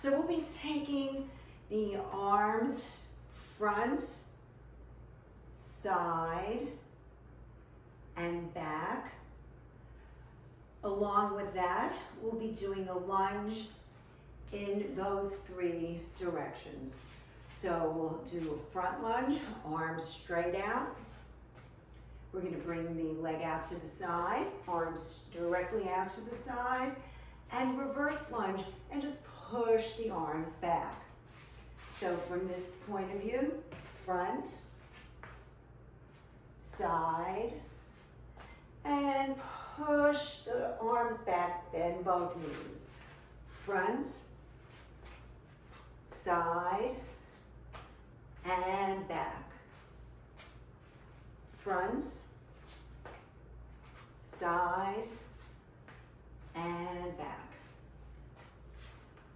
So we'll be taking the arms front, side, and back. Along with that, we'll be doing a lunge in those three directions. So we'll do a front lunge, arms straight out. We're going to bring the leg out to the side, arms directly out to the side, and reverse lunge and just push the arms back. So from this point of view, front, side, and push the arms back, bend both knees. Front, side, and back. Front, side, and back.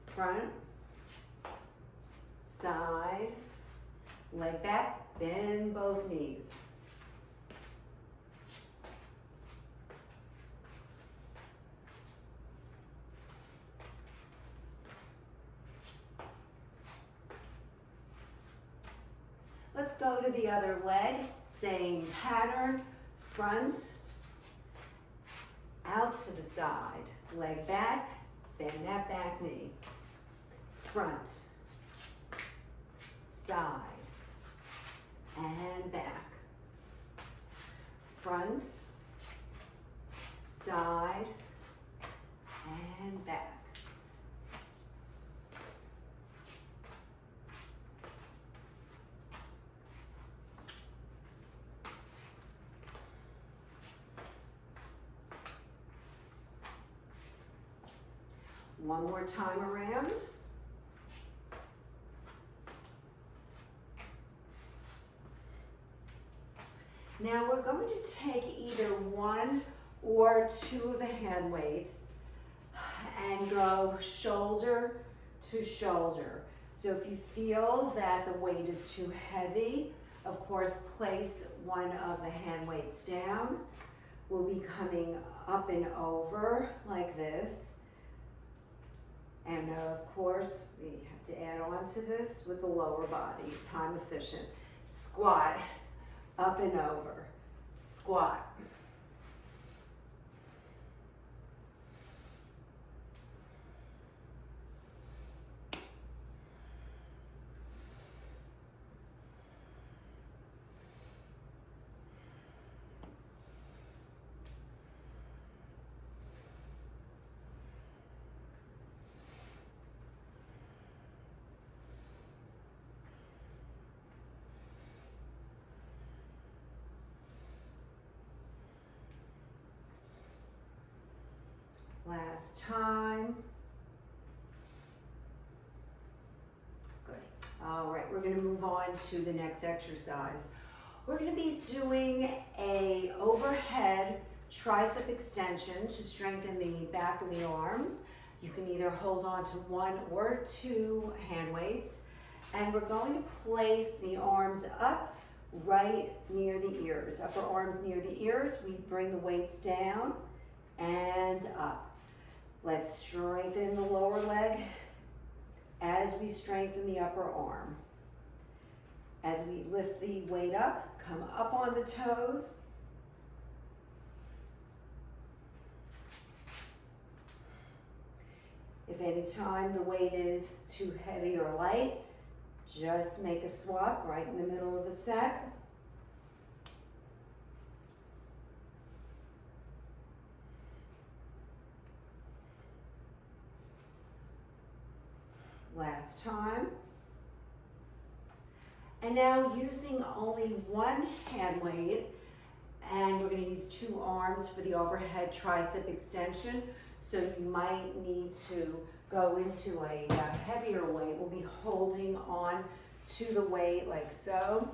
Front, side, leg back, bend both knees. Let's go to the other leg, same pattern, front, out to the side, leg back, bend that back knee. Front, side, and back. Front, side, and back. One more time around. Now we're going to take either one or two of the hand weights and go shoulder to shoulder. So if you feel that the weight is too heavy, of course, place one of the hand weights down. We'll be coming up and over like this. And of course, we have to add on to this with the lower body, time efficient. Squat, up and over, squat. Last time. Good. All right, we're going to move on to the next exercise. We're going to be doing a overhead tricep extension to strengthen the back of the arms. You can either hold on to one or two hand weights, and we're going to place the arms up right near the ears. Upper arms near the ears. We bring the weights down and up. Let's strengthen the lower leg as we strengthen the upper arm. As we lift the weight up, come up on the toes. If any time the weight is too heavy or light, just make a swap right in the middle of the set. Last time. And now using only one hand weight, and we're going to use two arms for the overhead tricep extension. So you might need to go into a heavier weight. We'll be holding on to the weight like so.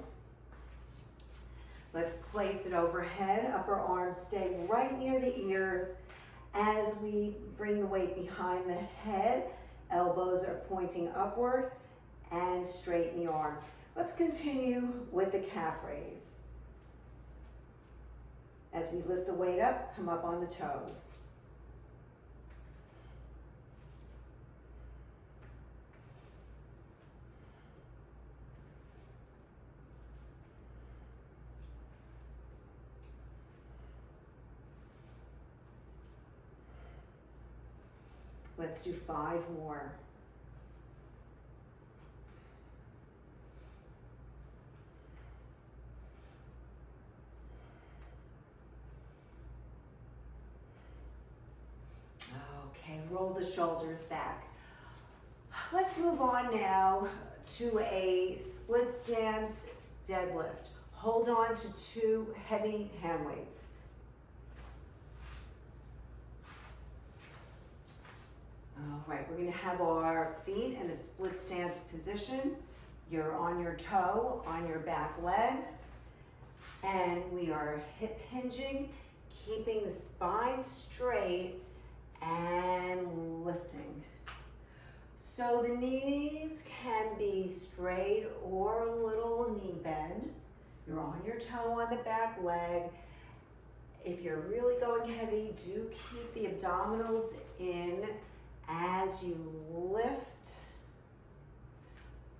Let's place it overhead. Upper arms stay right near the ears as we bring the weight behind the head. Elbows are pointing upward and straighten the arms. Let's continue with the calf raise. As we lift the weight up, come up on the toes. Let's do 5 more. Okay, roll the shoulders back. Let's move on now to a split stance deadlift. Hold on to 2 heavy hand weights. All right, we're gonna have our feet in a split stance position. You're on your toe, on your back leg, and we are hip hinging, keeping the spine straight and lifting. So the knees can be straight or a little knee bend. You're on your toe on the back leg. If you're really going heavy, do keep the abdominals in as you lift.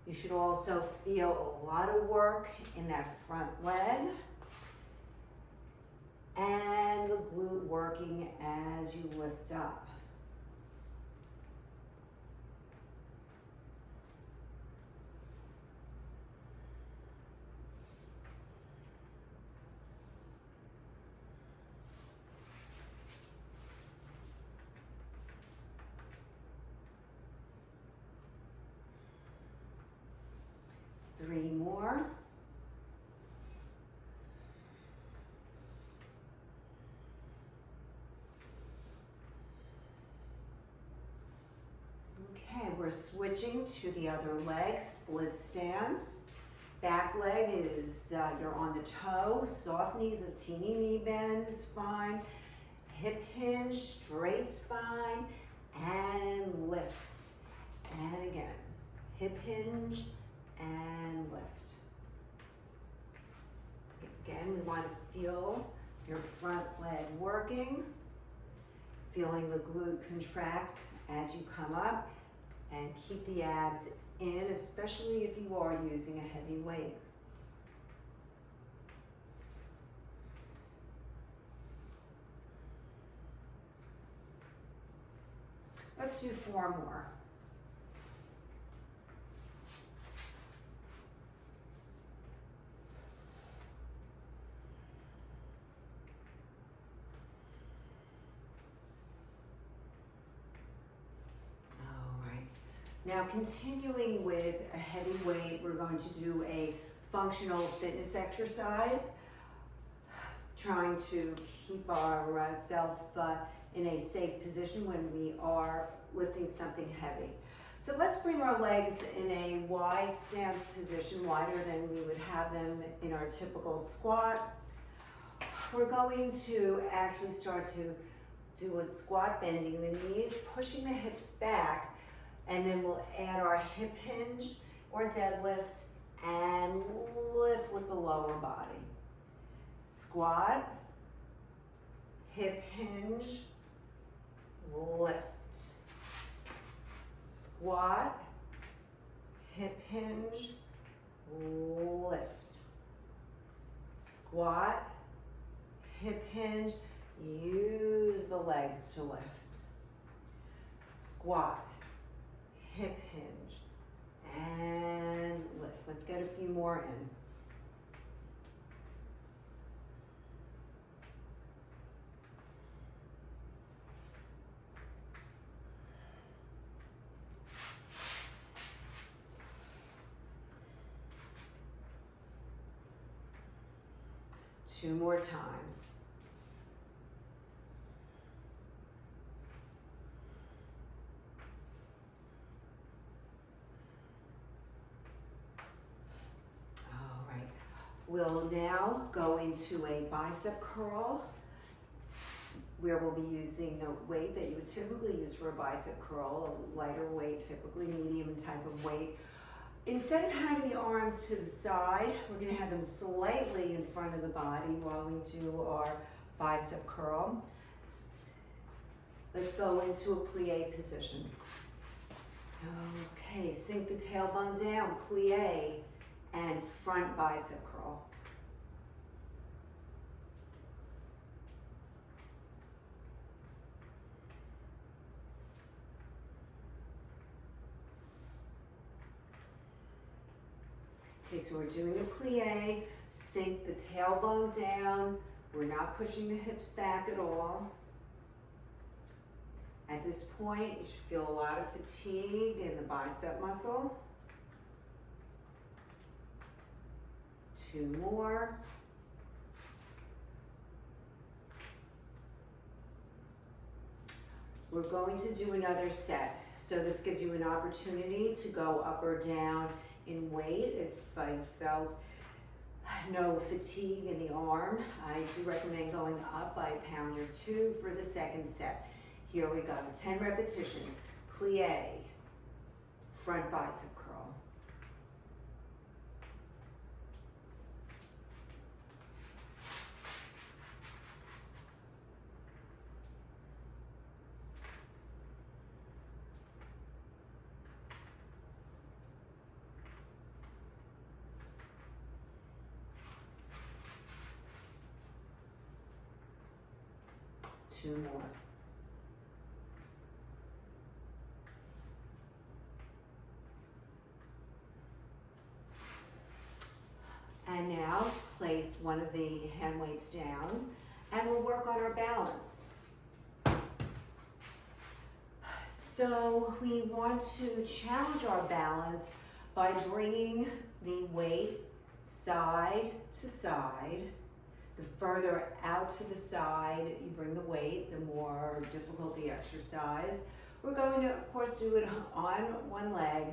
You should also feel a lot of work in that front leg and the glute working as you lift up. Three more. Okay, we're switching to the other leg, split stance. Back leg is, you're on the toe, soft knees, a teeny knee bend is fine. Hip hinge, straight spine, and lift. And again, hip hinge, and lift. Again, we want to feel your front leg working, feeling the glute contract as you come up, and keep the abs in, especially if you are using a heavy weight. Let's do 4 more. Now, continuing with a heavy weight, we're going to do a functional fitness exercise, trying to keep ourselves in a safe position when we are lifting something heavy. So let's bring our legs in a wide stance position, wider than we would have them in our typical squat. We're going to actually start to do a squat, bending the knees, pushing the hips back, and then we'll add our hip hinge or deadlift and lift with the lower body. Squat, hip hinge, lift. Squat, hip hinge, lift. Squat, hip hinge, use the legs to lift. Squat, hip hinge, and lift. Let's get a few more in. Two more times. We'll now go into a bicep curl where we'll be using a weight that you would typically use for a bicep curl, a lighter weight, typically medium type of weight. Instead of having the arms to the side, we're going to have them slightly in front of the body while we do our bicep curl. Let's go into a plie position. Okay, sink the tailbone down, plie, and front bicep curl. Okay, so we're doing a plie, sink the tailbone down. We're not pushing the hips back at all. At this point, you should feel a lot of fatigue in the bicep muscle. 2 more. We're going to do another set. So this gives you an opportunity to go up or down in weight. If you felt no fatigue in the arm, I do recommend going up by 1 pound or 2 for the second set. Here we go, 10 repetitions, plie, front bicep curl. Two more. And now place one of the hand weights down and we'll work on our balance. So we want to challenge our balance by bringing the weight side to side. The further out to the side you bring the weight, the more difficult the exercise. We're going to, of course, do it on one leg,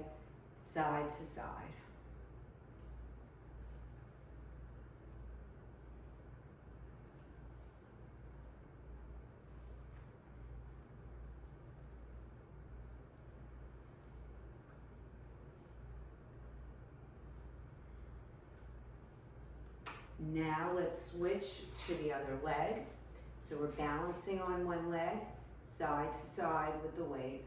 side to side. Now let's switch to the other leg. So we're balancing on one leg, side to side with the weight.